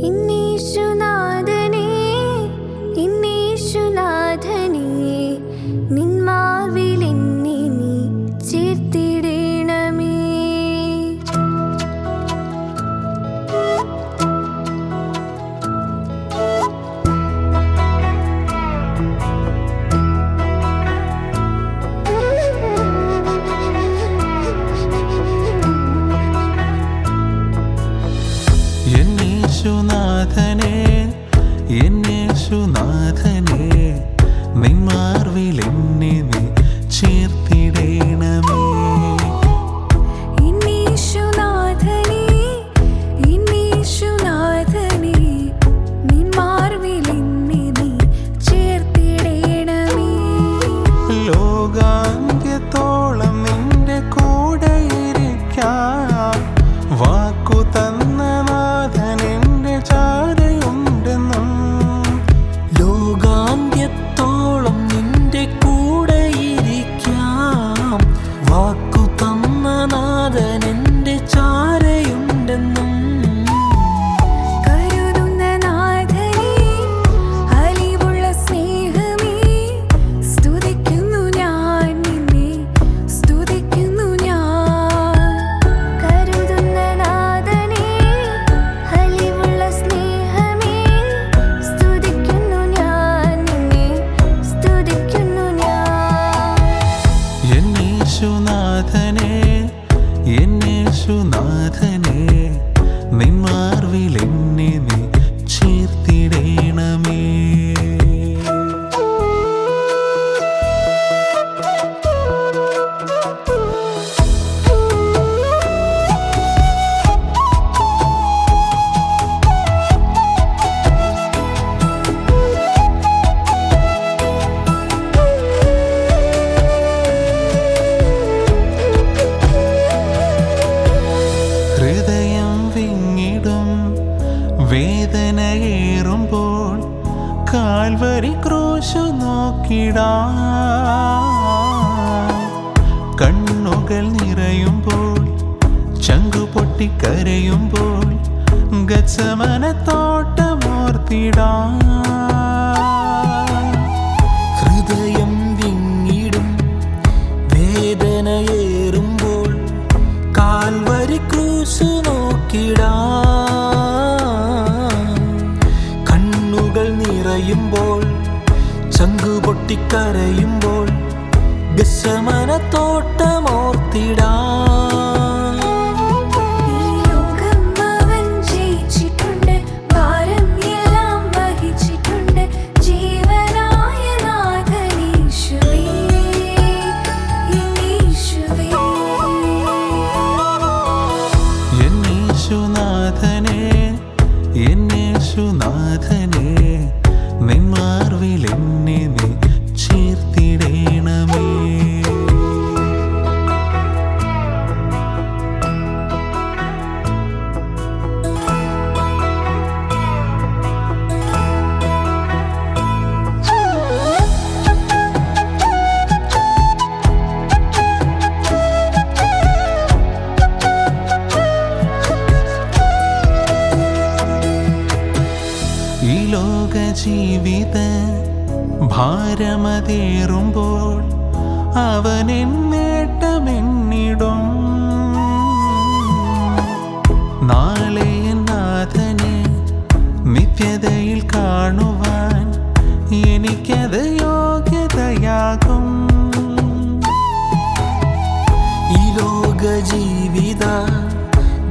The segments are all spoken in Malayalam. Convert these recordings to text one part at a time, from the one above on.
ഇന്നീശുനാഥനേ ഇന്നീശുനാഥനേ നിന്മാർവിൽ എന്നെ നീ ചേർത്തിടണമേ. യേശുനാഥനേ യേശുനാഥനേ നിന്മാർവിൽ എന്നെ നീ ചേർത്തിടണമേ. ഇന്നീശുനാഥനേ ഇന്നീശുനാഥനേ നിന്മാർവിൽ എന്നെ നീ ചേർത്തിടണമേ. ലോകാന്ത്യത്തോളം നിന്റെ കൂടെ ഇരിക്കാം വാക്കു തന്ന നാഥൻ എൻ്റെ ചാരയുണ്ടെന്നും. ലോകാന്ത്യത്തോളം നിന്റെ കൂടെ ഇരിക്കാം വാക്കു തന്ന നാഥൻ എൻ്റെ ചാരയുണ്ടെന്നും. കരുതുന്ന നാഥനേ അലിവുള്ള സ്നേഹമേ സ്തുതിക്കുന്നു ഞാൻ നിന്നെ സ്തുതിക്കുന്നു ഞാൻ. കരുതുന്ന നാഥനേ അലിവുള്ള സ്നേഹമേ സ്തുതിക്കുന്നു ഞാൻ നിന്നെ സ്തുതിക്കുന്നു ഞാൻ. യേശുനാഥനേ യേശുനാഥനേ നിന്മാർവിൽ എന്നെ നീ ചേർത്തിടണമേ. ഹൃദയം വിങ്ങിടും വേദനയേറുമ്പോൾ കാൽവരി ക്രൂശു നോക്കിടാം. കണ്ണുകൾ നിറയുമ്പോൾ ചങ്കുപൊട്ടിക്കരയുമ്പോൾ ഗത്സമനത്തോട്ടമോർത്തിടാം. ഹൃദയം വിങ്ങിടും വേദനയേറുമ്പോൾ കാൽവരി ക്രൂശു നോക്കിടാം. കണ്ണുകൾ നിറയുമ്പോൾ ചങ്കുപൊട്ടിക്കരയുമ്പോൾ ഗത്സമനത്തോട്ടമോർത്തിടാം. ഈ ലോകം അവൻ ജയിച്ചിട്ടുണ്ട്, ഭാരം എല്ലാം വഹിച്ചിട്ടുണ്ട്. ജീവനായ നാഥനീശുവേ എന്നീശുവേ. യേശുനാഥനേ യേശുനാഥനേ നിന്മാർവിൽ എന്നെ നീ ചേർത്തിടണമേ. ഈ ലോക ജീവിത ഭാരമതേറുമ്പോൾ അവനെൻ നേട്ടമെന്നിടും. നാളെ നാഥനെ നിത്യതയിൽ കാണുവാൻ എനിക്കത് യോഗ്യതയാകും. ഈ ലോക ജീവിത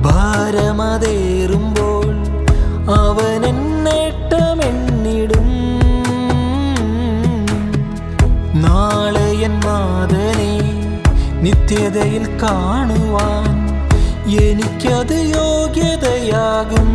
ഭാരമതേറുമ്പോൾ അവനെൻ നേട്ടമെന്നിടും. നാളെ എൻ നാഥനെ നിത്യതയിൽ കാണുവാൻ എനിക്കത് യോഗ്യതയാകും.